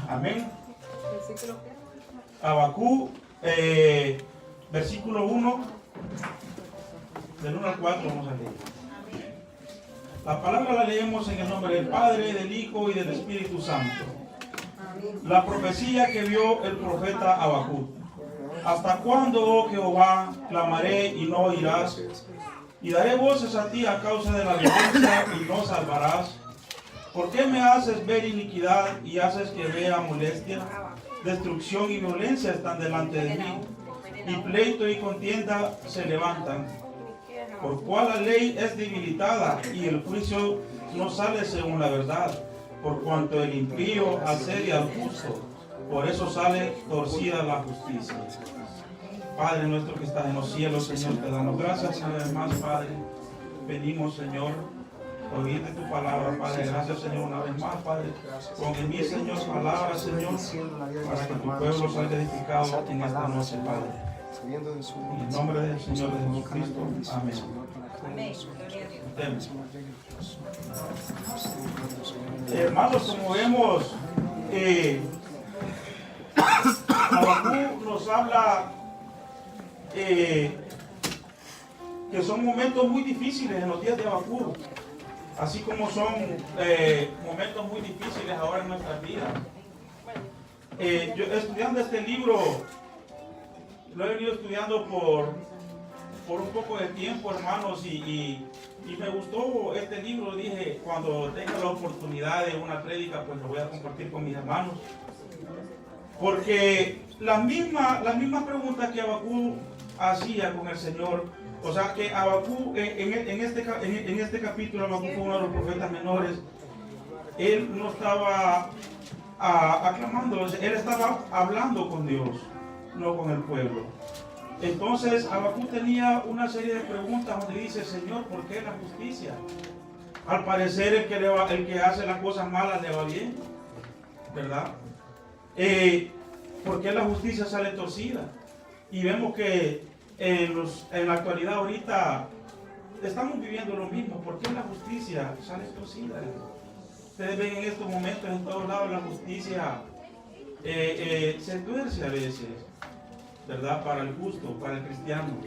Amén. Habacuc, versículo 1, del 1 al 4 vamos a leer. La palabra la leemos en el nombre del Padre, del Hijo y del Espíritu Santo. La profecía que vio el profeta Habacuc. ¿Hasta cuándo, oh Jehová, clamaré y no oirás? Y daré voces a ti a causa de la violencia y no salvarás. ¿Por qué me haces ver iniquidad y haces que vea molestia? Destrucción y violencia están delante de mí, y pleito y contienda se levantan. Por cual la ley es debilitada y el juicio no sale según la verdad, por cuanto el impío asedia al justo, por eso sale torcida la justicia. Padre nuestro que estás en los cielos, Señor, te damos gracias una vez más, Padre. Venimos, Señor, a oírte tu palabra, Padre. Gracias, Señor, una vez más, Padre. Pon en mí, Señor, palabras, Señor, para que tu pueblo salga edificado en esta noche, Padre. En el nombre del Señor de Jesucristo. Amén. Hermanos, como vemos, Habacuc nos habla que son momentos muy difíciles en los días de Habacuc, así como son momentos muy difíciles ahora en nuestras vidas. Yo estudiando este libro, lo he venido estudiando por un poco de tiempo, hermanos, y me gustó este libro. Dije, cuando tenga la oportunidad de una prédica, pues lo voy a compartir con mis hermanos. Porque las mismas preguntas que Habacuc hacía con el Señor, o sea que Habacuc, en este capítulo, Habacuc fue uno de los profetas menores. Él no estaba aclamando, él estaba hablando con Dios, no con el pueblo. Entonces Habacuc tenía una serie de preguntas donde dice: Señor, ¿por qué la justicia? Al parecer el que hace las cosas malas le va bien, ¿verdad? ¿Por qué la justicia sale torcida? Y vemos que en la actualidad ahorita estamos viviendo lo mismo. ¿Por qué la justicia sale torcida? Ustedes ven en estos momentos en todos lados la justicia se tuerce a veces, ¿verdad? Para el justo, para el cristiano,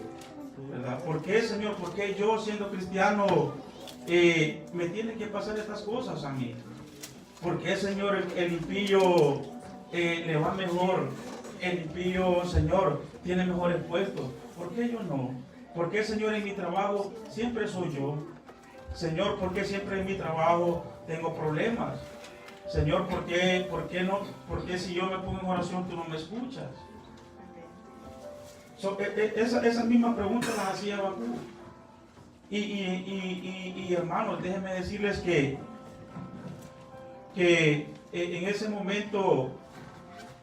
¿verdad? ¿Por qué, Señor? ¿Por qué yo, siendo cristiano, me tienen que pasar estas cosas a mí? ¿Por qué, Señor, el impío le va mejor? El impío, Señor, tiene mejores puestos. ¿Por qué yo no? ¿Por qué, Señor, en mi trabajo siempre soy yo? Señor, ¿por qué siempre en mi trabajo tengo problemas? Señor, ¿por qué no? ¿Por qué si yo me pongo en oración tú no me escuchas? Esas mismas preguntas las hacía Habacuc. Y hermanos, déjenme decirles que en ese momento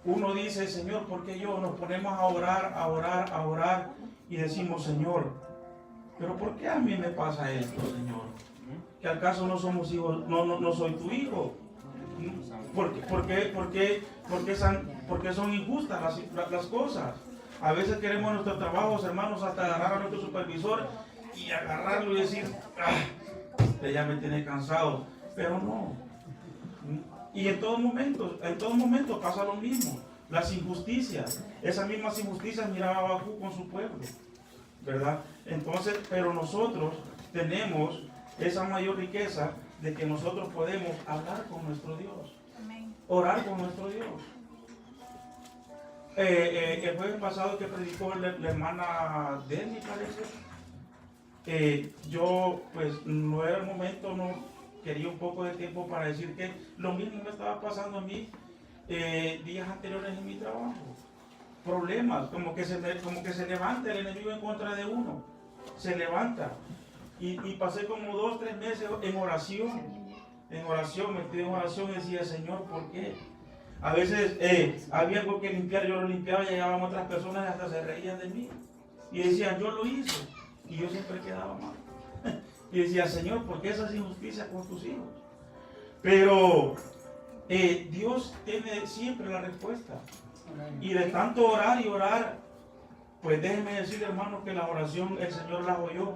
uno dice: Señor, ¿por qué yo? Nos ponemos a orar y decimos: Señor, ¿pero por qué a mí me pasa esto, Señor? ¿Que acaso no somos hijos, no soy tu hijo? ¿Por qué son injustas las cosas? A veces queremos en nuestros trabajos, hermanos, hasta agarrar a nuestro supervisor y agarrarlo y decir: usted ya me tiene cansado. Pero no. Y en todo momento pasa lo mismo. Las injusticias, esas mismas injusticias miraba Habacuc con su pueblo, ¿verdad? Entonces, pero nosotros tenemos esa mayor riqueza de que nosotros podemos hablar con nuestro Dios, orar con nuestro Dios. El jueves pasado que predicó la hermana Denny, parece, yo pues no era el momento, no quería un poco de tiempo para decir que lo mismo me estaba pasando a mí días anteriores en mi trabajo. Problemas, como que se levanta el enemigo en contra de uno, se levanta. Y pasé como 2-3 meses en oración, metido en oración, y decía: Señor, ¿por qué? A veces había algo que limpiar, yo lo limpiaba, llegaban otras personas y hasta se reían de mí. Y decían: yo lo hice. Y yo siempre quedaba mal. Y decía: Señor, ¿por qué esas injusticias con tus hijos? Pero Dios tiene siempre la respuesta. Y de tanto orar y orar, pues déjenme decirle, hermanos, que la oración el Señor la oyó.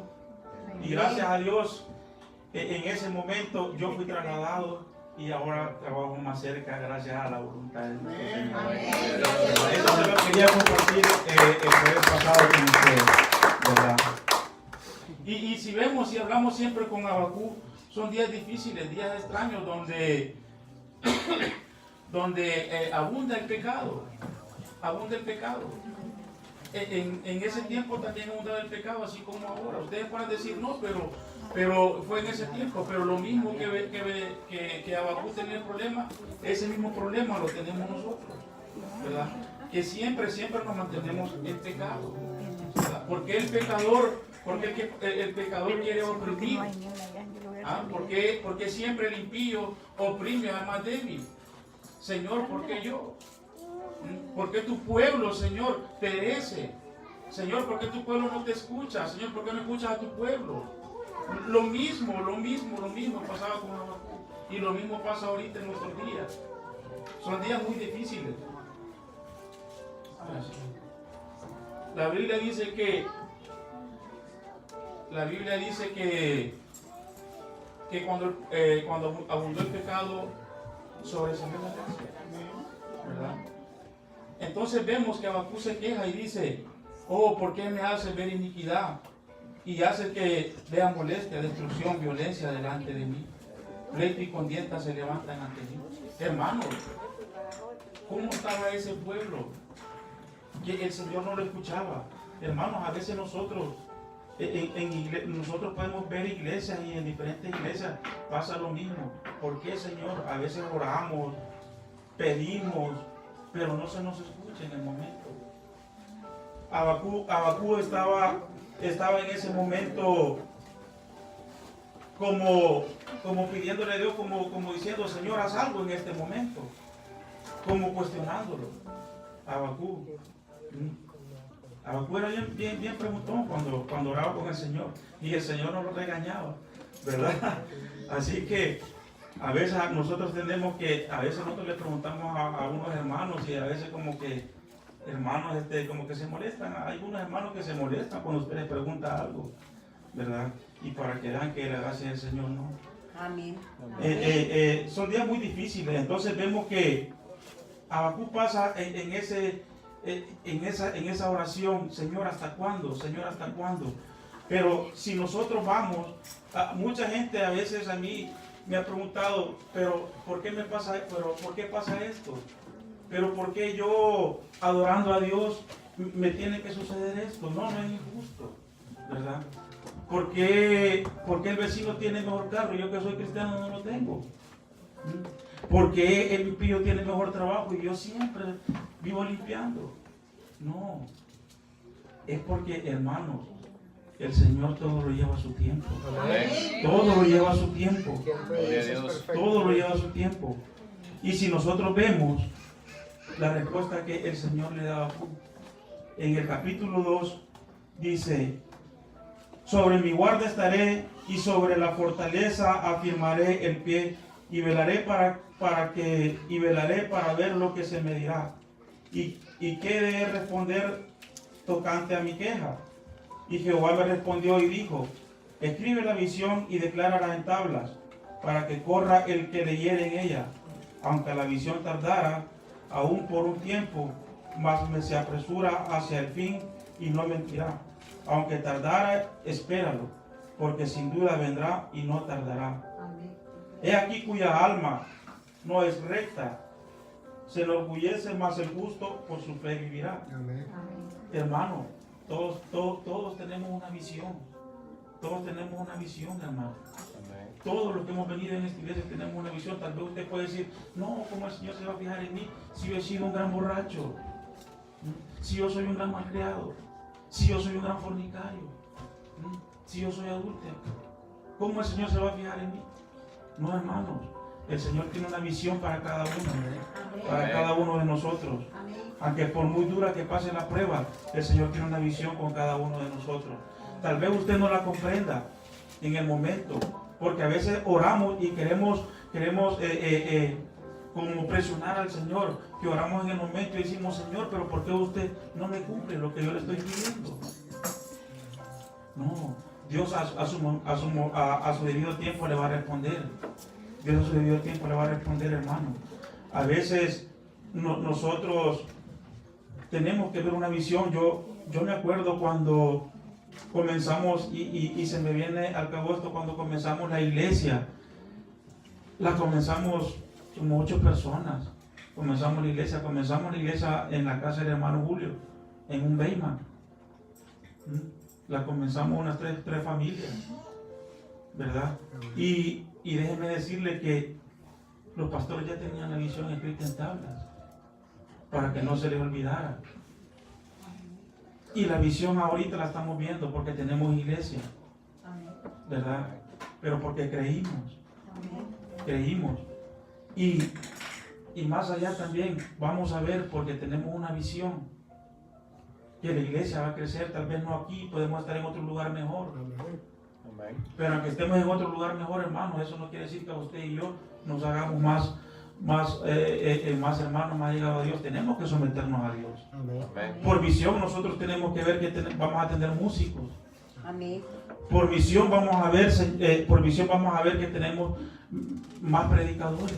Y gracias a Dios, en ese momento yo fui trasladado y ahora trabajo más cerca gracias a la voluntad de nuestro Señor. Eso se lo quería compartir el jueves pasado con ustedes, ¿verdad? Y si vemos y hablamos siempre con Habacuc, son días difíciles, días extraños donde abunda el pecado. Abunda el pecado. En ese tiempo también abundaba el pecado, así como ahora. Ustedes pueden decir, no, pero fue en ese tiempo. Pero lo mismo que Habacuc tenía el problema, ese mismo problema lo tenemos nosotros, ¿verdad? Que siempre nos mantenemos en pecado, ¿verdad? Porque el pecador quiere oprimir. Porque siempre el impío oprime al más débil. Señor, ¿por qué yo? ¿Por qué tu pueblo, Señor, perece? Señor, ¿por qué tu pueblo no te escucha? Señor, ¿por qué no escuchas a tu pueblo? Lo mismo pasaba con Habacuc. Y lo mismo pasa ahorita en nuestros días. Son días muy difíciles. La Biblia dice que cuando abundó el pecado, sobresalió la gracia, ¿verdad? Entonces vemos que Habacuc se queja y dice, oh, ¿por qué me hace ver iniquidad? Y hace que vea molestia, destrucción, violencia delante de mí. Pleito y contienda se levantan ante mí. Hermanos, ¿cómo estaba ese pueblo? Que el Señor no lo escuchaba. Hermanos, a veces nosotros podemos ver iglesias y en diferentes iglesias pasa lo mismo. ¿Por qué, Señor? A veces oramos, pedimos, pero no se nos escucha en el momento. Habacuc estaba en ese momento como pidiéndole a Dios, como diciendo, Señor, haz algo en este momento, como cuestionándolo. Habacuc era bien preguntón cuando oraba con el Señor, y el Señor no lo regañaba, ¿verdad? Así que a veces nosotros tenemos que, a veces nosotros le preguntamos a unos hermanos, y a veces como que hermanos como que se molestan. Hay algunos hermanos que se molestan cuando usted les pregunta algo, ¿verdad? Y para que vean que la gracia del Señor no. Amén. Son días muy difíciles. Entonces vemos que Habacuc pasa en esa oración, Señor, ¿hasta cuándo? Señor, ¿hasta cuándo? Pero si nosotros vamos, mucha gente a veces a mí me ha preguntado, pero ¿por qué pasa esto? Pero ¿por qué yo, adorando a Dios, me tiene que suceder esto? No es injusto, ¿verdad? ¿Por qué el vecino tiene mejor carro y yo que soy cristiano no lo tengo? ¿Por qué el impío tiene mejor trabajo y yo siempre vivo limpiando? No, es porque, hermanos, el Señor todo lo lleva a su tiempo. Todo lo lleva a su tiempo. Todo lo lleva a su tiempo. Y si nosotros vemos la respuesta que el Señor le da a Habacuc, en el capítulo 2 dice, sobre mi guarda estaré y sobre la fortaleza afirmaré el pie y velaré para ver lo que se me dirá y qué de responder tocante a mi queja. Y Jehová me respondió y dijo, escribe la visión y declárala en tablas para que corra el que leyere en ella, aunque la visión tardara aún por un tiempo, mas me se apresura hacia el fin y no mentirá. Aunque tardara, espéralo, porque sin duda vendrá y no tardará. He aquí cuya alma no es recta, se enorgullece, mas el justo por su fe vivirá. Amén. Hermano, todos tenemos una visión. Todos tenemos una visión, hermano. Todos los que hemos venido en esta iglesia tenemos una visión. Tal vez usted puede decir, no, ¿cómo el Señor se va a fijar en mí si yo he sido un gran borracho? Si yo soy un gran malcriado, si yo soy un gran fornicario, si yo soy adúltero, ¿cómo el Señor se va a fijar en mí? No, hermanos, el Señor tiene una visión para cada uno, para cada uno de nosotros. Aunque por muy dura que pase la prueba, el Señor tiene una visión con cada uno de nosotros. Tal vez usted no la comprenda en el momento, porque a veces oramos y queremos como presionar al Señor, que oramos en el momento y decimos, Señor, pero ¿por qué usted no me cumple lo que yo le estoy pidiendo? No, Dios a su debido tiempo le va a responder. Dios a su debido tiempo le va a responder, hermano. A veces nosotros tenemos que ver una visión. Yo me acuerdo cuando comenzamos, y se me viene al cabo esto, cuando comenzamos la iglesia. La comenzamos como 8 personas. Comenzamos la iglesia en la casa del hermano Julio, en un Beyman. La comenzamos unas tres familias, ¿verdad? Y déjeme decirle que los pastores ya tenían la visión escrita en tablas, para que no se les olvidara. Y la visión ahorita la estamos viendo porque tenemos iglesia, ¿verdad? Pero porque creímos. Y más allá también vamos a ver, porque tenemos una visión, que la iglesia va a crecer. Tal vez no aquí, podemos estar en otro lugar mejor. Pero aunque estemos en otro lugar mejor, hermanos, eso no quiere decir que a usted y yo nos hagamos más hermanos, más llegados a Dios. Tenemos que someternos a Dios. Por visión nosotros tenemos que ver que vamos a tener músicos. Por visión vamos a ver que tenemos más predicadores.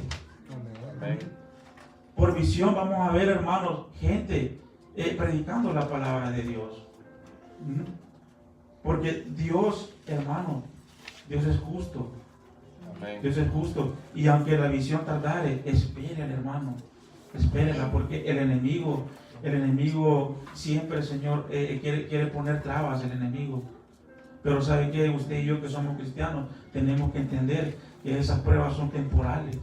Por visión vamos a ver, hermanos, gente predicando la palabra de Dios. Porque Dios, hermano, Dios es justo. Dios es justo. Y aunque la visión tardare, espérela, hermano. Espérela, porque el enemigo siempre, Señor, quiere poner trabas, el enemigo. Pero ¿sabe qué? Usted y yo, que somos cristianos, tenemos que entender que esas pruebas son temporales.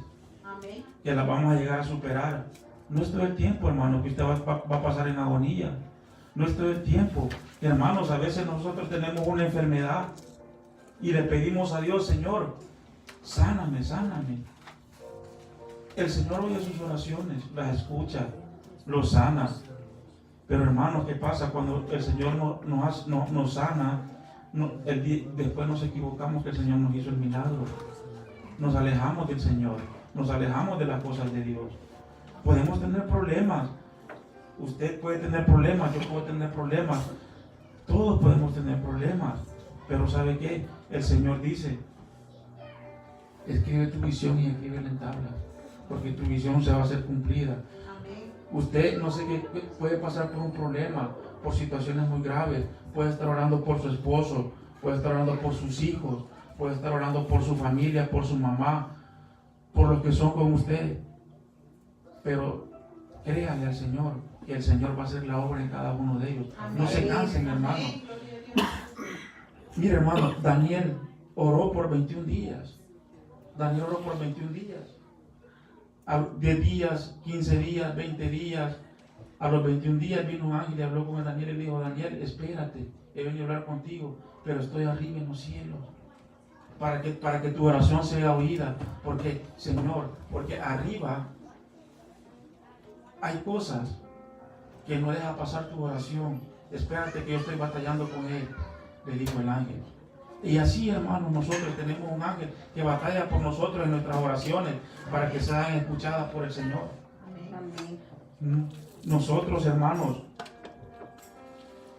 Que las vamos a llegar a superar. No es todo el tiempo, hermano, que usted va a pasar en agonía. No es todo el tiempo. Hermanos, a veces nosotros tenemos una enfermedad y le pedimos a Dios, Señor, sáname. El Señor oye sus oraciones, las escucha, los sana. Pero hermanos, ¿qué pasa cuando el Señor nos sana? Después nos equivocamos que el Señor nos hizo el milagro. Nos alejamos del Señor, nos alejamos de las cosas de Dios. Podemos tener problemas. Usted puede tener problemas, yo puedo tener problemas. Todos podemos tener problemas. Pero ¿sabe qué? El Señor dice, escribe tu visión y escríbela en tablas, porque tu visión se va a hacer cumplida. Usted, no sé qué, puede pasar por un problema, por situaciones muy graves. Puede estar orando por su esposo, puede estar orando por sus hijos, puede estar orando por su familia, por su mamá, por los que son con usted. Pero créale al Señor, que el Señor va a hacer la obra en cada uno de ellos. No se cansen, hermano. Mire, hermano, Daniel oró por 21 días. Daniel oró por 21 días. 10 días, 15 días, 20 días. A los 21 días vino un ángel y habló con Daniel y le dijo, Daniel, espérate, he venido a hablar contigo, pero estoy arriba en los cielos, para que tu oración sea oída. Porque, Señor, porque arriba hay cosas que no deja pasar tu oración. Espérate que yo estoy batallando con él, le dijo el ángel. Y así, hermanos, nosotros tenemos un ángel que batalla por nosotros en nuestras oraciones para que sean escuchadas por el Señor. Nosotros, hermanos,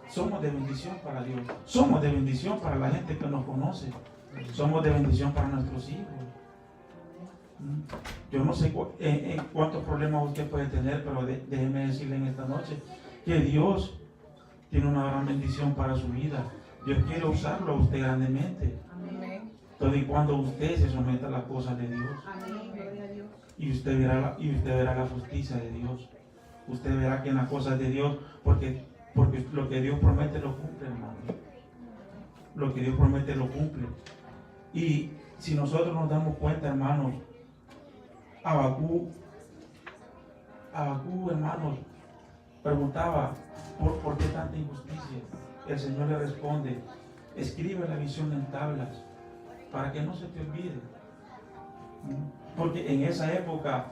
somos de bendición para Dios. Somos de bendición para la gente que nos conoce. Somos de bendición para nuestros hijos. Yo no sé cuántos problemas usted puede tener, pero déjeme decirle en esta noche que Dios tiene una gran bendición para su vida. Dios quiere usarlo a usted grandemente. Todo y cuando usted se someta a las cosas de Dios. Y usted verá la justicia de Dios. Usted verá que en las cosas de Dios, porque lo que Dios promete lo cumple, hermano. Lo que Dios promete lo cumple. Y si nosotros nos damos cuenta, hermanos, Abacú, hermanos, preguntaba, ¿por qué tanta injusticia? El Señor le responde, escribe la visión en tablas, para que no se te olvide. Porque en esa época,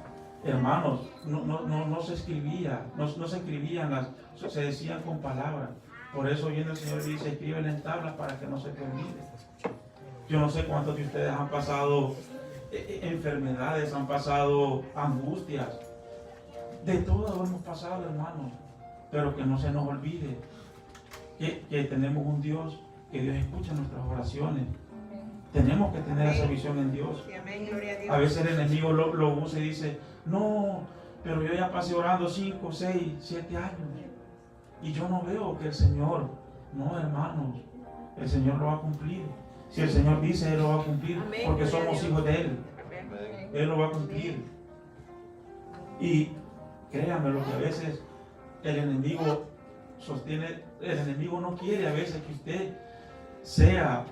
hermanos, no se escribía, no se escribían se decían con palabras. Por eso viene el Señor y dice, escríbela en tablas para que no se te olvide. Yo no sé cuántos de ustedes han pasado enfermedades, han pasado angustias. De todo hemos pasado, hermanos. Pero que no se nos olvide que tenemos un Dios, que Dios escucha nuestras oraciones. Tenemos que tener esa visión en Dios. A veces el enemigo lo usa y dice, no, pero yo ya pasé orando 5, 6, 7 años y yo no veo que el Señor, no, hermanos, el Señor lo va a cumplir. Si el Señor dice, Él lo va a cumplir, porque somos hijos de Él. Él lo va a cumplir. Y créanme, lo que a veces el enemigo sostiene, el enemigo no quiere a veces que usted sea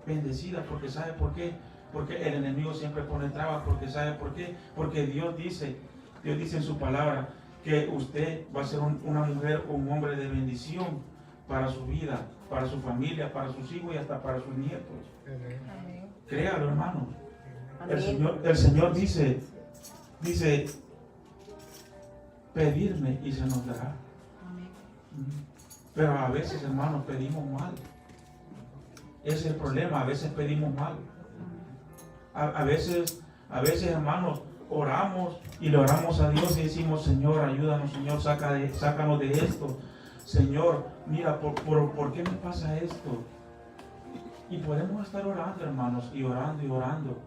bendecida, porque ¿sabe por qué? Porque el enemigo siempre pone trabas, porque ¿sabe por qué? Porque Dios dice en su palabra que usted va a ser una mujer o un hombre de bendición para su vida, para su familia, para sus hijos y hasta para sus nietos. Amén. Créalo, hermano. El Señor dice, pedirme y se nos dará. Amén. Pero a veces, hermanos, pedimos mal. Ese es el problema, a veces pedimos mal. A veces, hermanos, oramos y le oramos a Dios y decimos, Señor, ayúdanos, Señor, sácanos de esto. Señor, mira, ¿por qué me pasa esto? Y podemos estar orando, hermanos, y orando y orando.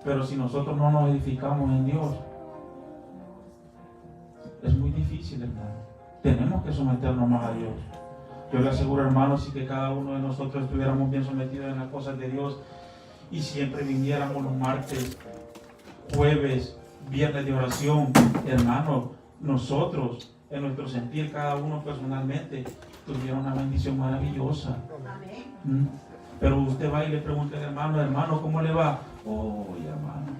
Pero si nosotros no nos edificamos en Dios, es muy difícil, hermano. Tenemos que someternos más a Dios. Yo le aseguro, hermanos, si que cada uno de nosotros estuviéramos bien sometidos en las cosas de Dios y siempre viniéramos los martes, jueves, viernes de oración, hermanos, nosotros, en nuestro sentir, cada uno personalmente, tuviera una bendición maravillosa. Amén. Pero usted va y le pregunta al hermano, ¿cómo le va? Oh, hermano,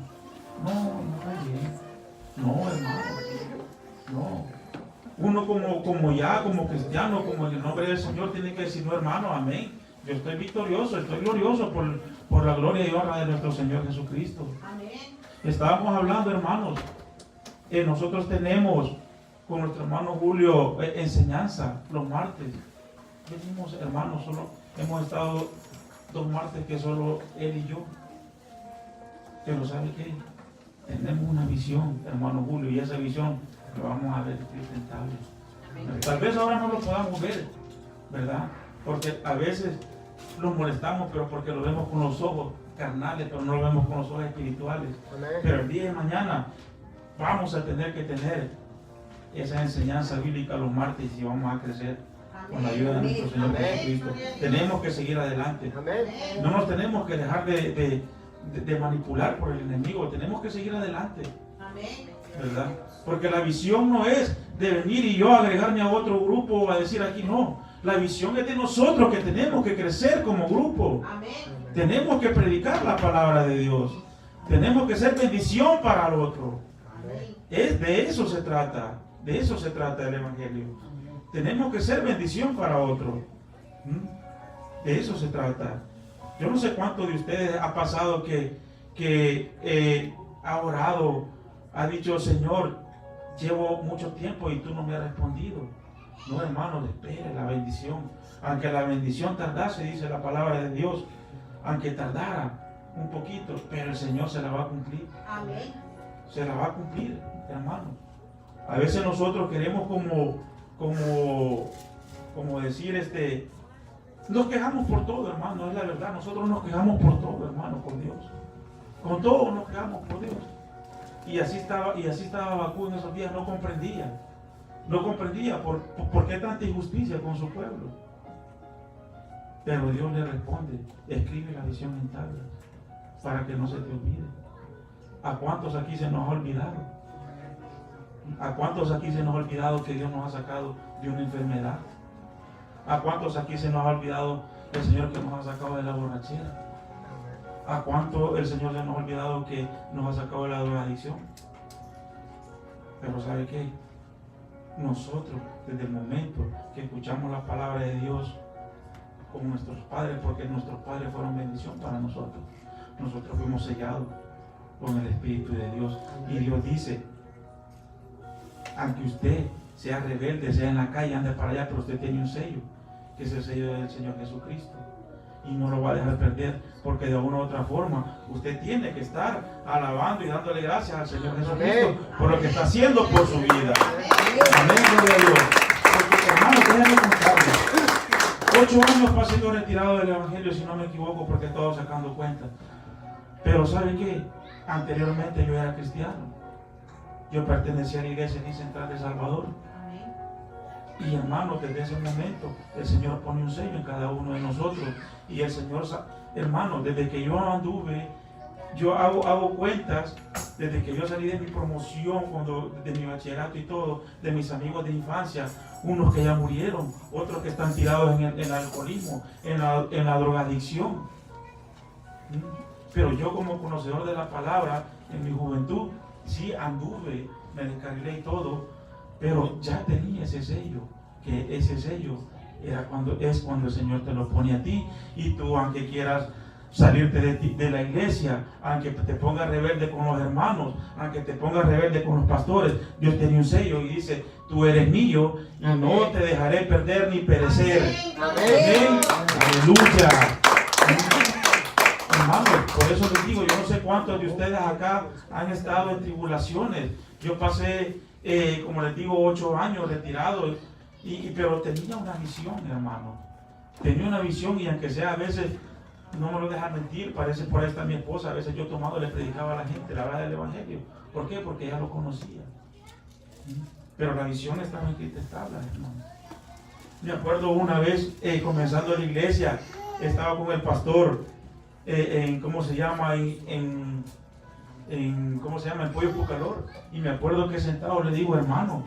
no está bien. No, hermano, no. Uno como cristiano, como en el nombre del Señor, tiene que decir, no, hermano, amén. Yo estoy victorioso, estoy glorioso por la gloria y honra de nuestro Señor Jesucristo. Amén. Estábamos hablando, hermanos, nosotros tenemos con nuestro hermano Julio enseñanza los martes. Venimos, hermanos, solo hemos estado 2 martes que solo él y yo. Pero ¿sabe qué? Tenemos una visión, hermano Julio, y esa visión lo vamos a ver sustentable. Tal vez ahora no lo podamos ver, ¿verdad? Porque a veces los molestamos, pero porque lo vemos con los ojos carnales, pero no lo vemos con los ojos espirituales. Pero el día de mañana vamos a tener que tener esa enseñanza bíblica los martes y vamos a crecer con la ayuda de nuestro Señor Jesucristo. Tenemos que seguir adelante. No nos tenemos que dejar de manipular por el enemigo. Tenemos que seguir adelante, ¿verdad? Porque la visión no es de venir y yo agregarme a otro grupo o a decir aquí no. La visión es de nosotros, que tenemos que crecer como grupo. Tenemos que predicar la palabra de Dios. Tenemos que ser bendición para el otro. De eso se trata. De eso se trata el Evangelio. Tenemos que ser bendición para otro. De eso se trata. Yo no sé cuánto de ustedes ha pasado que ha orado, ha dicho, Señor, llevo mucho tiempo y tú no me has respondido. No, hermano, espere la bendición. Aunque la bendición tardase, dice la palabra de Dios, aunque tardara un poquito, pero el Señor se la va a cumplir. Amén. Se la va a cumplir, hermano. A veces nosotros queremos como decir, nos quejamos por todo, hermano, es la verdad. Nosotros nos quejamos por todo, hermano, con Dios. Con todo nos quejamos por Dios. Y así estaba Bakú en esos días, no comprendía. No comprendía por qué tanta injusticia con su pueblo. Pero Dios le responde, escribe la visión en tablas para que no se te olvide. ¿A cuántos aquí se nos ha olvidado? ¿A cuántos aquí se nos ha olvidado que Dios nos ha sacado de una enfermedad? ¿A cuántos aquí se nos ha olvidado el Señor que nos ha sacado de la borrachera? ¿A cuánto el Señor se nos ha olvidado que nos ha sacado de la drogadicción? Pero ¿sabe qué? Nosotros, desde el momento que escuchamos la palabra de Dios con nuestros padres, porque nuestros padres fueron bendición para nosotros, nosotros fuimos sellados con el Espíritu de Dios. Y Dios dice, aunque usted sea rebelde, sea en la calle, ande para allá, pero usted tiene un sello, que es el sello del Señor Jesucristo. Y no lo va a dejar perder, porque de una u otra forma usted tiene que estar alabando y dándole gracias al Señor Jesucristo por lo que está haciendo por su vida. Amén, gloria a Dios. Porque, hermano, déjenme contarles. 8 años pasé yo retirado del Evangelio, si no me equivoco, porque he estado sacando cuentas. Pero ¿sabe qué? Anteriormente yo era cristiano. Yo pertenecía a la iglesia aquí central de Salvador. Y hermano, desde ese momento el Señor pone un sello en cada uno de nosotros. Y el Señor, hermano, desde que yo anduve, yo hago cuentas, desde que yo salí de mi promoción, de mi bachillerato y todo, de mis amigos de infancia, unos que ya murieron, otros que están tirados en el alcoholismo, en la drogadicción. Pero yo, como conocedor de la palabra, en mi juventud, sí anduve, me descarrilé y todo, pero ya tenía ese sello, que ese sello es cuando el Señor te lo pone a ti, y tú, aunque quieras salirte de la iglesia, aunque te pongas rebelde con los hermanos, aunque te pongas rebelde con los pastores, Dios tiene un sello y dice: tú eres mío y no te dejaré perder ni perecer. Amén. Aleluya. Hermanos, por eso les digo, yo no sé cuántos de ustedes acá han estado en tribulaciones. Yo pasé, como les digo, 8 años retirado, pero tenía una visión, hermano. Tenía una visión, y aunque sea a veces, no me lo deja mentir, parece, por ahí está mi esposa, a veces yo tomado le predicaba a la gente la verdad del Evangelio. ¿Por qué? Porque ella lo conocía. Pero la visión estaba escrita en tablas, hermano. Me acuerdo una vez, comenzando la iglesia, estaba con el pastor ¿cómo se llama? ¿Cómo se llama? En Pollo Pucalor. Y me acuerdo que sentado le digo: hermano,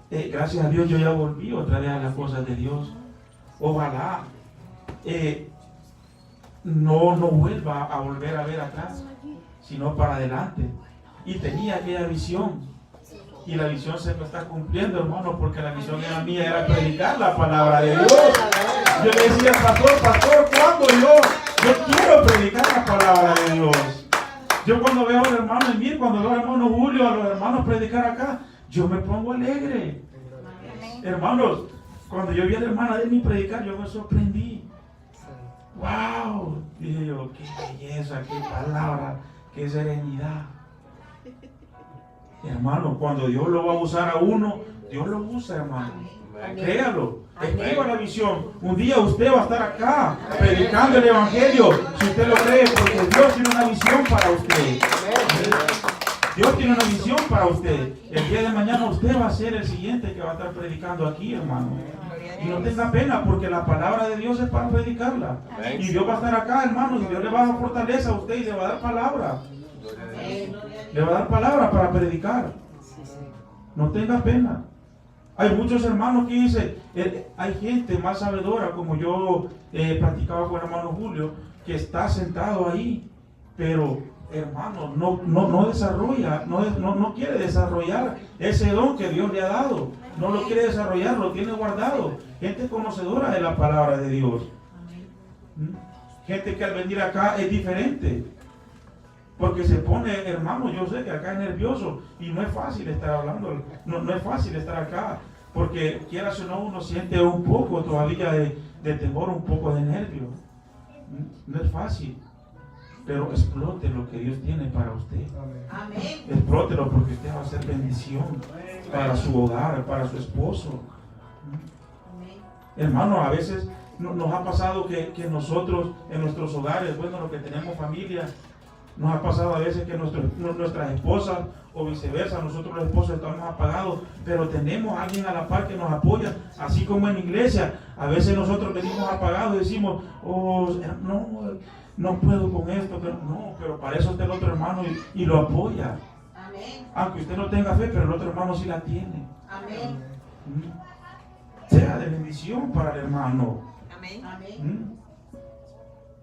gracias a Dios yo ya volví otra vez a las cosas de Dios. Ojalá no vuelva a volver a ver atrás, sino para adelante. Y tenía aquella visión, y la visión se me está cumpliendo, hermano, porque la visión era mía, era predicar la palabra de Dios. Yo le decía: pastor, ¿cuándo yo quiero predicar la palabra de Dios? Yo cuando veo al hermano Emir, cuando veo al hermano Julio, a los hermanos predicar acá, yo me pongo alegre. Hermanos, cuando yo vi a la hermana de mí predicar, yo me sorprendí. ¡Wow! Dije yo: qué belleza, qué palabra, qué serenidad. Hermano, cuando Dios lo va a usar a uno, Dios lo usa, hermano. Créalo, escriba la visión. Un día usted va a estar acá predicando el Evangelio, si usted lo cree, porque Dios tiene una visión para usted. Dios tiene una visión para usted. El día de mañana usted va a ser el siguiente que va a estar predicando aquí, hermano. Y no tenga pena, porque la palabra de Dios es para predicarla. Y Dios va a estar acá, hermano, y Dios le va a dar fortaleza a usted y le va a dar palabra. Le va a dar palabra para predicar. No tenga pena. Hay muchos hermanos que dicen, hay gente más sabedora, como yo practicaba con el hermano Julio, que está sentado ahí, pero hermano, no desarrolla, no quiere desarrollar ese don que Dios le ha dado. No lo quiere desarrollar, lo tiene guardado. Gente conocedora de la palabra de Dios. Gente que al venir acá es diferente. Porque se pone, hermano, yo sé que acá es nervioso y no es fácil estar hablando, no es fácil estar acá, porque quieras o no, uno siente un poco todavía de temor, un poco de nervio. No es fácil, pero explote lo que Dios tiene para usted. Amén. Explótelo, porque usted va a ser bendición para su hogar, para su esposo. Amén. Hermano, a veces nos ha pasado que nosotros en nuestros hogares, bueno, los que tenemos familia, nos ha pasado a veces que nuestras esposas o viceversa, nosotros los esposos estamos apagados, pero tenemos a alguien a la par que nos apoya, así como en la iglesia. A veces nosotros venimos apagados y decimos: oh, no puedo con esto, pero para eso está el otro hermano y lo apoya. Amén. Aunque usted no tenga fe, pero el otro hermano sí la tiene. Amén. Sea de bendición para el hermano. Amén. Amén.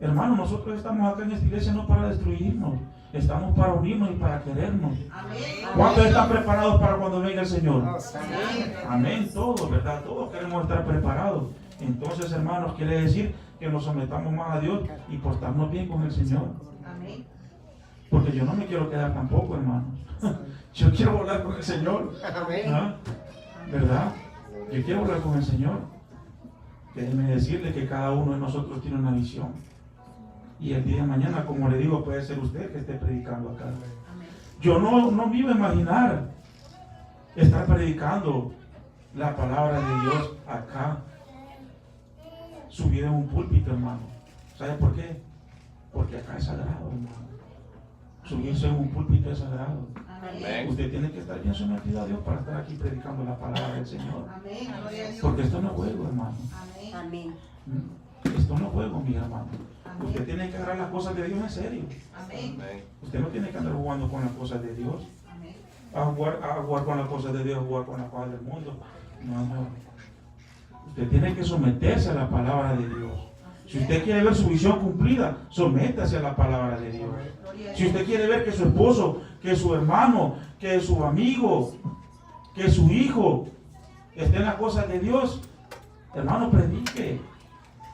Hermano, nosotros estamos acá en esta iglesia no para destruirnos, estamos para unirnos y para querernos. Amén. ¿Cuántos están preparados para cuando venga el Señor? Amén. Amén, todos, ¿verdad? Todos queremos estar preparados. Entonces, hermanos, quiere decir que nos sometamos más a Dios y portarnos bien con el Señor. Amén. Porque yo no me quiero quedar tampoco, hermanos. Yo quiero volar con el Señor. ¿Ah? ¿Verdad? Yo quiero volar con el Señor. Déjeme decirle que cada uno de nosotros tiene una visión. Y el día de mañana, como le digo, puede ser usted que esté predicando acá. Yo no me iba a imaginar estar predicando la palabra de Dios acá. subido en un púlpito, hermano. ¿Sabe por qué? Porque acá es sagrado, hermano. Subirse en un púlpito es sagrado. Amén. Usted tiene que estar bien sometido a Dios para estar aquí predicando la palabra del Señor. Amén. Gloria a Dios. Porque esto no es juego, hermano. Amén. Amén. Esto no es juego, mi hermano. Amén. Usted tiene que agarrar las cosas de Dios en serio. Amén. Amén. Usted no tiene que andar jugando con las cosas de Dios. Amén. A jugar con las cosas de Dios, a jugar con las cosas del mundo. No. Usted tiene que someterse a la palabra de Dios. Si usted quiere ver su visión cumplida, sométase a la palabra de Dios. Si usted quiere ver que su esposo, que su hermano, que su amigo, que su hijo esté en las cosas de Dios, hermano, predique.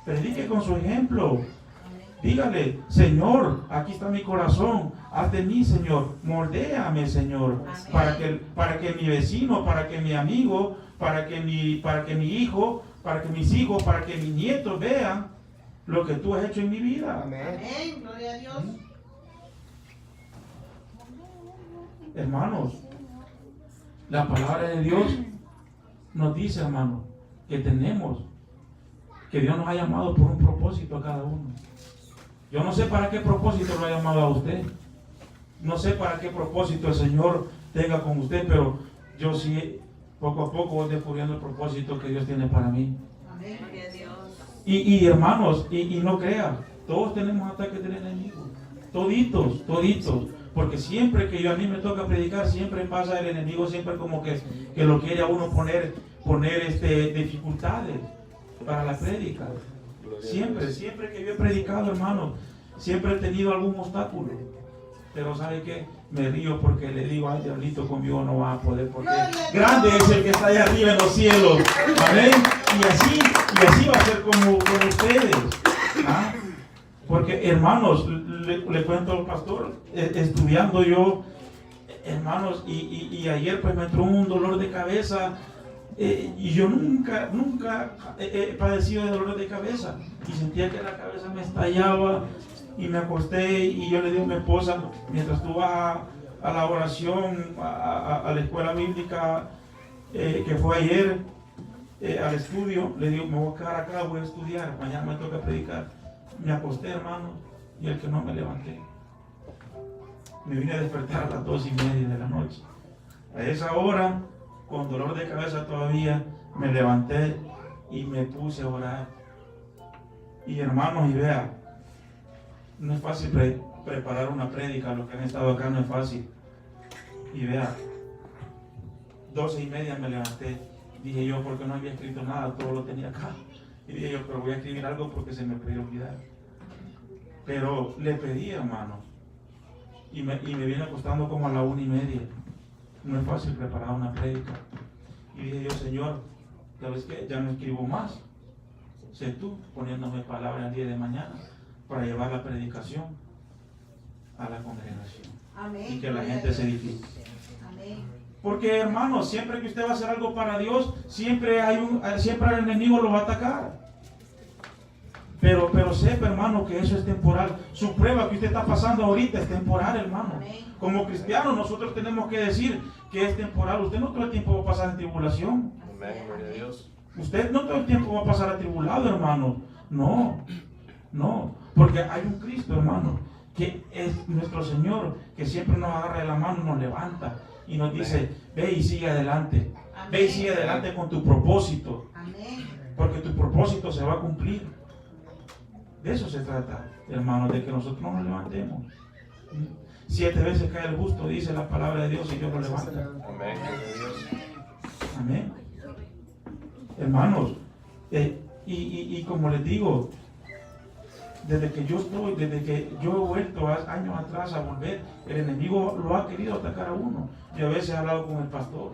Predique con su ejemplo. Dígale, Señor, aquí está mi corazón, haz de mí, Señor, moldéame, Señor, para que mi vecino, para que mi amigo, para que mi hijo, para que mis hijos, para que mis nietos vean lo que tú has hecho en mi vida. Amén. Gloria a Dios. Hermanos, la palabra de Dios nos dice, hermano, que Dios nos ha llamado por un propósito a cada uno. Yo no sé para qué propósito lo ha llamado a usted. No sé para qué propósito el Señor tenga con usted, pero yo sí, poco a poco voy descubriendo el propósito que Dios tiene para mí. Amén. Gloria a Dios. Y hermanos, y no crean, todos tenemos ataques del enemigo. Toditos. Porque siempre que a mí me toca predicar, siempre pasa el enemigo, siempre como que lo quiere a uno poner dificultades para la prédica. Siempre que yo he predicado, hermano, siempre he tenido algún obstáculo. Pero ¿sabe qué? Me río porque le digo, ay, diablito, conmigo no va a poder, porque grande es el que está allá arriba en los cielos. Amén. Y así va a ser como con ustedes. ¿Ah? Porque, hermanos, le cuento al pastor, estudiando yo, hermanos, y ayer pues me entró un dolor de cabeza. Y yo nunca he padecido de dolor de cabeza y sentía que la cabeza me estallaba y me acosté y yo le digo a mi esposa, mientras tú vas a la oración, a la escuela bíblica que fue ayer, al estudio, le digo, me voy a quedar acá, voy a estudiar, mañana me toca predicar. Me acosté, hermano, y el que no me levanté. Me vine a despertar a las 2:30 de la noche. A esa hora, con dolor de cabeza todavía, me levanté y me puse a orar. Y hermanos, y vea, no es fácil preparar una prédica, los que han estado acá no es fácil. Y vea, 12:30 me levanté. Dije yo, porque no había escrito nada, todo lo tenía acá. Y dije yo, pero voy a escribir algo porque se me podía olvidar. Pero le pedí, hermano, y me viene acostando como a la 1:30. No es fácil preparar una prédica. Y dije yo, Señor, ¿sabes qué? Ya no escribo más. Sé tú poniéndome palabras el día de mañana para llevar la predicación a la congregación. Amén. Y que la gente se edifique. Amén. Porque, hermano, siempre que usted va a hacer algo para Dios, siempre el enemigo lo va a atacar. Pero sepa, hermano, que eso es temporal. Su prueba que usted está pasando ahorita es temporal, hermano. Amén. Como cristianos nosotros tenemos que decir que es temporal. Usted no todo el tiempo va a pasar en tribulación. Amén, gloria a Dios. Usted no todo el tiempo va a pasar atribulado, hermano. No. Porque hay un Cristo, hermano, que es nuestro Señor, que siempre nos agarra de la mano, nos levanta y nos dice, ve y sigue adelante. Amén. Ve y sigue adelante con tu propósito. Amén. Porque tu propósito se va a cumplir. De eso se trata, hermanos, de que nosotros nos levantemos. 7 veces cae el justo, dice la palabra de Dios, y Dios lo levanta. Amén, gloria a Dios. Amén. Hermanos, y como les digo, desde que yo he vuelto años atrás a volver, el enemigo lo ha querido atacar a uno. Yo a veces he hablado con el pastor,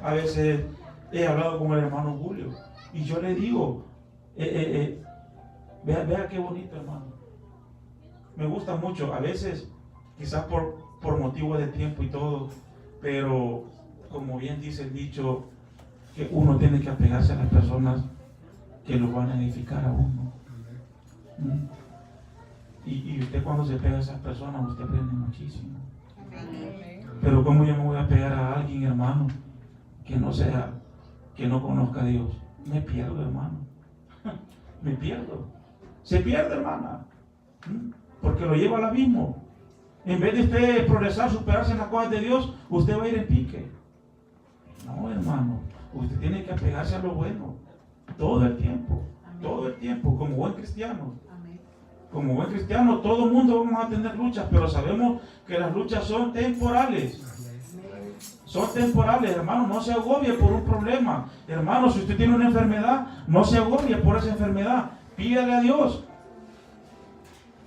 a veces he hablado con el hermano Julio, y yo le digo, vea qué bonito, hermano. Me gusta mucho, a veces, quizás por motivo de tiempo y todo, pero como bien dice el dicho, que uno tiene que apegarse a las personas que lo van a edificar a uno. Y usted cuando se pega a esas personas, usted aprende muchísimo. Amén. Pero ¿cómo yo me voy a pegar a alguien, hermano, que no conozca a Dios? Me pierdo, hermano. me pierdo. Se pierde, hermana, porque lo lleva al abismo. En vez de usted progresar, superarse en las cosas de Dios, usted va a ir en pique. No, hermano, usted tiene que apegarse a lo bueno todo el tiempo. Todo el tiempo, como buen cristiano. Como buen cristiano, todo el mundo vamos a tener luchas, pero sabemos que las luchas son temporales. Son temporales, hermano. No se agobie por un problema. Hermano, si usted tiene una enfermedad, no se agobie por esa enfermedad. Pídale a Dios.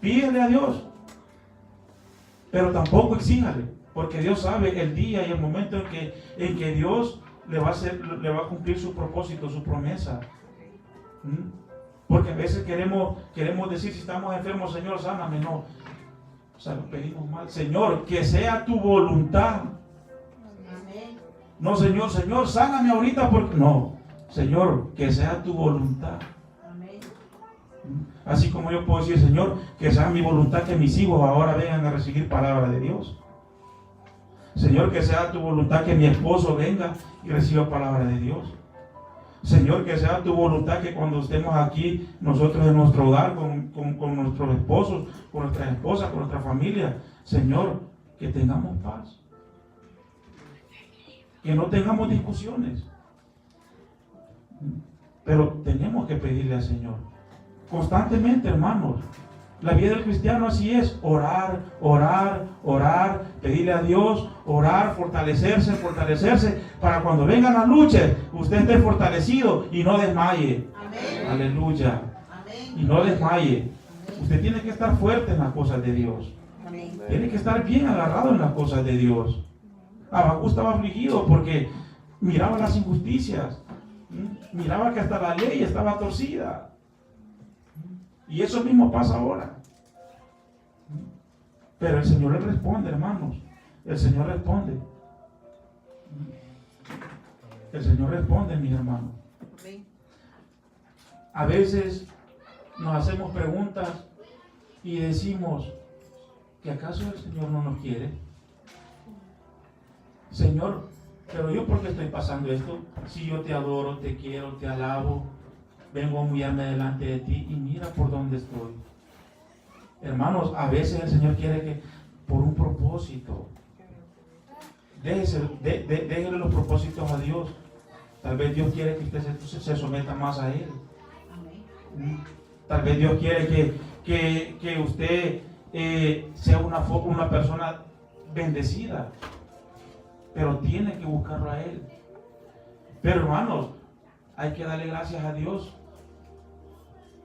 Pídele a Dios. Pero tampoco exíjale, porque Dios sabe el día y el momento en que Dios le va a cumplir su propósito, su promesa. Porque a veces queremos decir, si estamos enfermos, Señor, sáname. No, o sea, lo pedimos mal. Señor, que sea tu voluntad. No, Señor, sáname ahorita porque... No, Señor, que sea tu voluntad. Así como yo puedo decir, Señor, que sea mi voluntad que mis hijos ahora vengan a recibir palabra de Dios. Señor, que sea tu voluntad que mi esposo venga y reciba palabra de Dios. Señor, que sea tu voluntad que cuando estemos aquí, nosotros en nuestro hogar, con nuestros esposos, con nuestras esposas, con nuestra familia, Señor, que tengamos paz. Que no tengamos discusiones. Pero tenemos que pedirle al Señor. Constantemente, hermanos. La vida del cristiano así es. Orar, orar, orar, pedirle a Dios, orar, fortalecerse, para cuando vengan las luchas, usted esté fortalecido y no desmaye. Amén. Aleluya. Amén. Y no desmaye. Usted tiene que estar fuerte en las cosas de Dios. Amén. Tiene que estar bien agarrado en las cosas de Dios. Habacuc estaba afligido porque miraba las injusticias. Miraba que hasta la ley estaba torcida. Y eso mismo pasa ahora. Pero el Señor le responde, hermanos. El Señor responde. El Señor responde, mis hermanos. A veces nos hacemos preguntas y decimos, ¿que acaso el Señor no nos quiere? Señor, pero yo ¿por qué estoy pasando esto? Si yo te adoro, te quiero, te alabo, vengo a humillarme delante de ti y mira por dónde estoy. Hermanos, a veces el Señor quiere que por un propósito, déjele los propósitos a Dios. Tal vez Dios quiere que usted se someta más a Él. Tal vez Dios quiere que usted sea una persona bendecida, pero tiene que buscarlo a Él. Pero hermanos, hay que darle gracias a Dios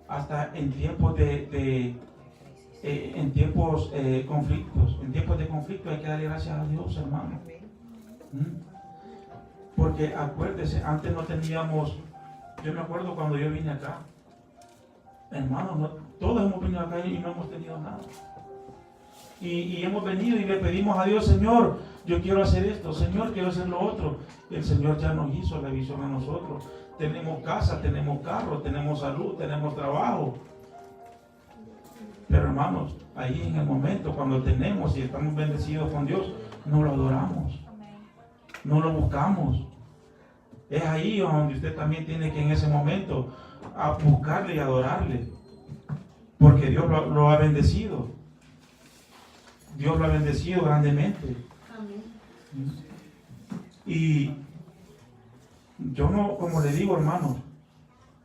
hasta en tiempos conflictos. En tiempos de conflicto hay que darle gracias a Dios, hermano. Porque acuérdese, antes no teníamos, yo me acuerdo cuando yo vine acá, hermano, todos hemos venido acá y no hemos tenido nada. Y hemos venido y le pedimos a Dios, Señor, yo quiero hacer esto, Señor, quiero hacer lo otro. El Señor ya nos hizo la visión a nosotros. Tenemos casa, tenemos carro, tenemos salud, tenemos trabajo. Pero hermanos, ahí en el momento cuando tenemos y estamos bendecidos con Dios, no lo adoramos, no lo buscamos. Es ahí donde usted también tiene que en ese momento a buscarle y adorarle, porque Dios lo ha bendecido. Dios lo ha bendecido grandemente. Amén. Y yo no, como le digo, hermanos,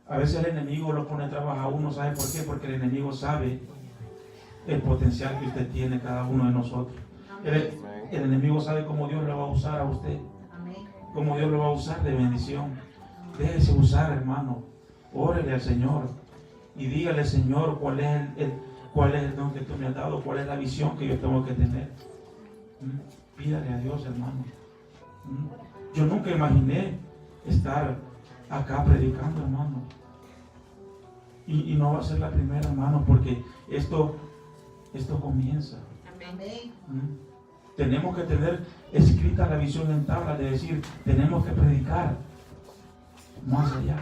a veces el enemigo lo pone a trabajar a uno. ¿Sabe por qué? Porque el enemigo sabe el potencial que usted tiene, cada uno de nosotros. El enemigo sabe cómo Dios lo va a usar a usted. Cómo Dios lo va a usar de bendición. Déjese usar, hermano. Órele al Señor y dígale, Señor, cuál es el don que tú me has dado, cuál es la visión que yo tengo que tener. Pídale a Dios, hermano. Yo nunca imaginé estar acá predicando, hermano. Y no va a ser la primera, hermano, porque esto comienza. Amén. Tenemos que tener escrita la visión en tabla, de decir, tenemos que predicar más allá.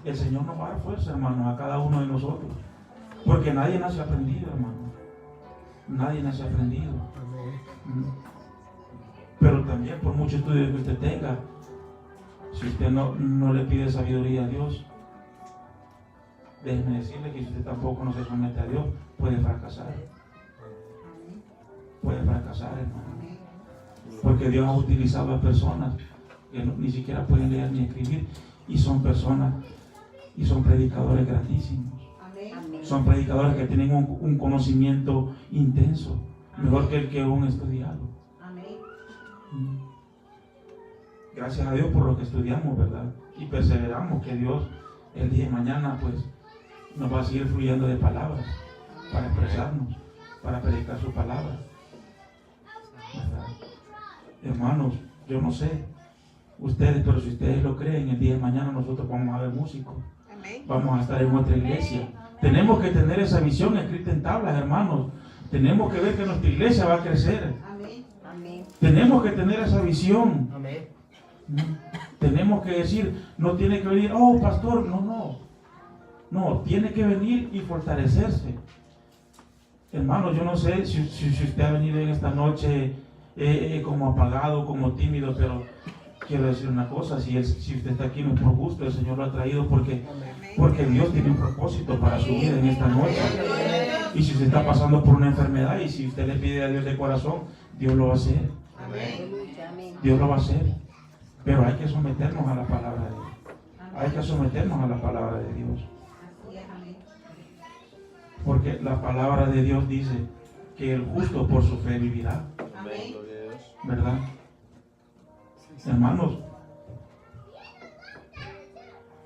El Señor nos va a dar fuerza, hermano, a cada uno de nosotros. Porque nadie nace aprendido, hermano. Nadie nace aprendido. Pero también por mucho estudio que usted tenga, si usted no le pide sabiduría a Dios, déjeme decirle que si usted tampoco no se somete a Dios, puede fracasar. Puede fracasar, hermano. Porque Dios ha utilizado a personas que ni siquiera pueden leer ni escribir, y son personas y son predicadores grandísimos. Son predicadores que tienen un conocimiento intenso, mejor que el que un estudiado. Gracias a Dios por lo que estudiamos, ¿verdad? Y perseveramos, que Dios el día de mañana pues nos va a seguir fluyendo de palabras para expresarnos, para predicar su palabra, ¿verdad? Hermanos, yo no sé ustedes, pero si ustedes lo creen, el día de mañana nosotros vamos a ver músicos, vamos a estar en otra iglesia. Tenemos que tener esa visión escrita en tablas, hermanos. Tenemos que ver que nuestra iglesia va a crecer. Tenemos que tener esa visión. Tenemos que decir, no tiene que venir, oh pastor, no, tiene que venir y fortalecerse. Hermano, yo no sé si usted ha venido en esta noche como apagado, como tímido, pero quiero decir una cosa, si usted está aquí no es por gusto, el Señor lo ha traído porque Dios tiene un propósito para su vida en esta noche. Y si usted está pasando por una enfermedad y si usted le pide a Dios de corazón, Dios lo va a hacer. Dios lo va a hacer. Pero hay que someternos a la palabra de Dios. Hay que someternos a la palabra de Dios. Porque la palabra de Dios dice que el justo por su fe vivirá. ¿Verdad? Hermanos,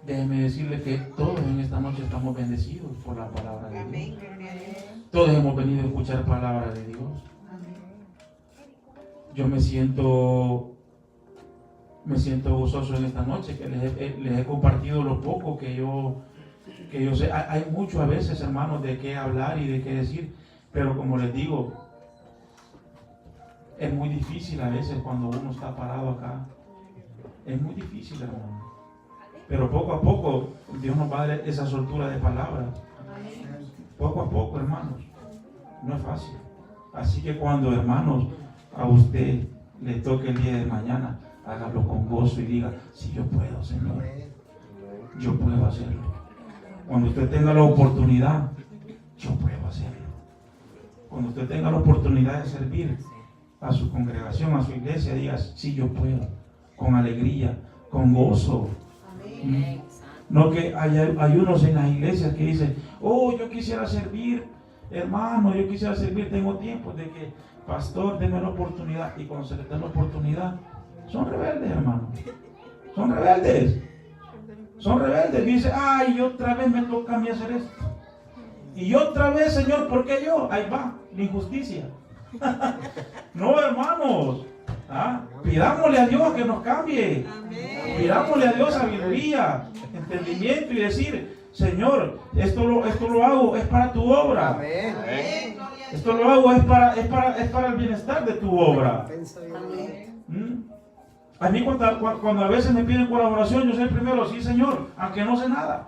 déjenme decirles que todos en esta noche estamos bendecidos por la palabra de Dios. Todos hemos venido a escuchar palabra de Dios. Yo me siento gozoso en esta noche, que les he compartido lo poco que yo sé. Hay mucho a veces, hermanos, de qué hablar y de qué decir, pero como les digo, es muy difícil a veces cuando uno está parado acá. Es muy difícil, hermano. Pero poco a poco Dios nos va a dar esa soltura de palabras. Poco a poco, hermanos. No es fácil. Así que cuando, hermanos, a usted le toque el día de mañana, hágalo con gozo y diga, si yo puedo, Señor, yo puedo hacerlo. Cuando usted tenga la oportunidad, yo puedo hacerlo. Cuando usted tenga la oportunidad de servir a su congregación, a su iglesia, diga, sí, yo puedo, con alegría, con gozo. No que hay unos en las iglesias que dicen, oh, yo quisiera servir, hermano, yo quisiera servir, tengo tiempo de que, pastor, denme la oportunidad. Y cuando se les da la oportunidad, son rebeldes, hermano. Son rebeldes. Son rebeldes. Dice, ay, otra vez me toca a mí hacer esto. Y otra vez, Señor, ¿por qué yo? Ahí va, la injusticia. No, hermanos. Pidámosle a Dios que nos cambie. Pidámosle a Dios sabiduría, entendimiento y decir, Señor, esto lo hago, es para tu obra. Esto lo hago, es para el bienestar de tu obra. A mí cuando a veces me piden colaboración, yo soy el primero, sí, Señor, aunque no sé nada.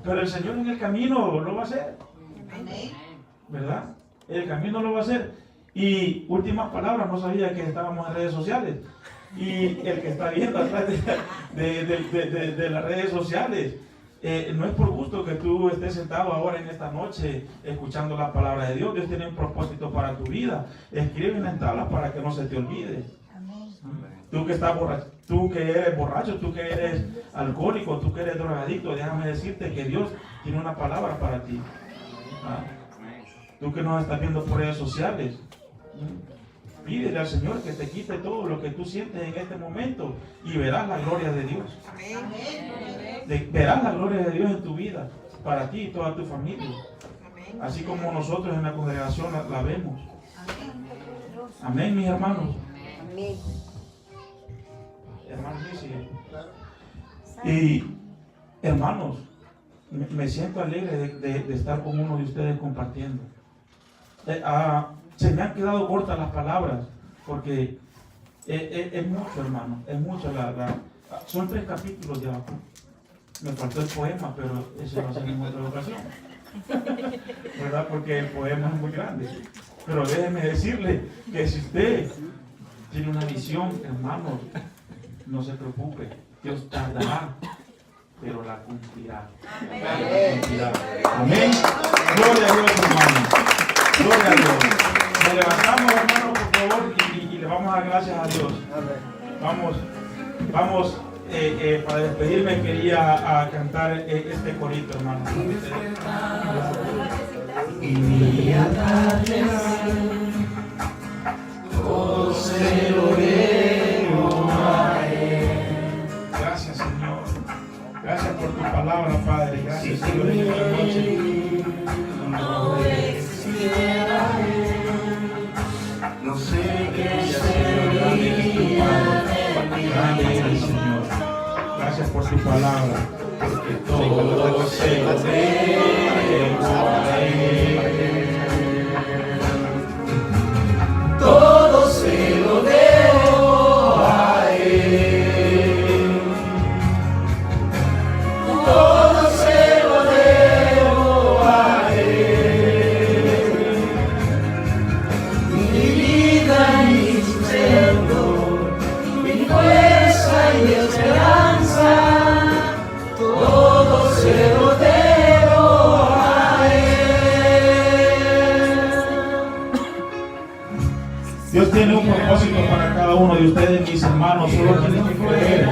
Pero el Señor en el camino lo va a hacer. ¿Verdad? El camino lo va a hacer. Y últimas palabras, no sabía que estábamos en redes sociales. Y el que está viendo atrás de las redes sociales, no es por gusto que tú estés sentado ahora en esta noche escuchando la palabra de Dios. Dios tiene un propósito para tu vida. Escríbela en tablas para que no se te olvide. Tú que estás borracho, tú que eres borracho, tú que eres alcohólico, tú que eres drogadicto, déjame decirte que Dios tiene una palabra para ti. Tú que nos estás viendo por redes sociales, pídele al Señor que te quite todo lo que tú sientes en este momento y verás la gloria de Dios. Verás la gloria de Dios en tu vida, para ti y toda tu familia. Así como nosotros en la congregación la vemos. Amén, mis hermanos. Amén. Hermanos, y hermanos, me siento alegre de estar con uno de ustedes compartiendo. Se me han quedado cortas las palabras porque es mucho, hermano, es mucho. Son 3 capítulos de abajo. Me faltó el poema, pero eso va a ser en otra ocasión, ¿verdad? Porque el poema es muy grande. Pero déjeme decirle que si usted tiene una visión, hermano, no se preocupe, Dios tardará, pero la cumplirá. La cumplirá. Amén. Gloria a Dios, hermano. Gloria a Dios. Nos levantamos, hermano, por favor, y le vamos a dar gracias a Dios. Vamos, para despedirme quería cantar este corito, hermano. Y todo se lo debo a Él. Gracias, Señor. Gracias por tu palabra, Padre. Gracias, Señor, en esta noche. No sé qué hacer, grande es tu Padre, grande es el Señor. Gracias por tu palabra, porque todo se lo debo a Él. Todo se lo debo a Él. Todo se lo debo a Él. Mi vida, mi sustento, mi fuerza y mi esperanza, todo se lo debo a Él. Dios tiene un propósito para cada uno de ustedes, mis hermanos. Solo tienen que creer.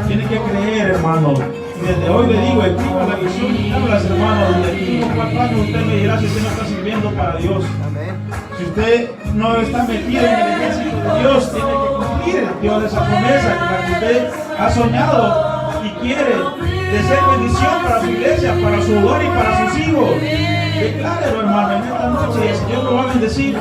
Tienen que creer, hermanos. Y desde hoy le digo, escriba la visión y hablas, hermanos. Desde aquí, con 4 años, usted me dirá si usted no está sirviendo para Dios. Si usted no está metido en el ejército de Dios, tiene que cumplir, Dios, esa promesa con la que usted ha soñado y quiere de ser bendición para su iglesia, para su hogar y para sus hijos. Declárelo, hermano, en esta noche el Señor lo va a bendecir.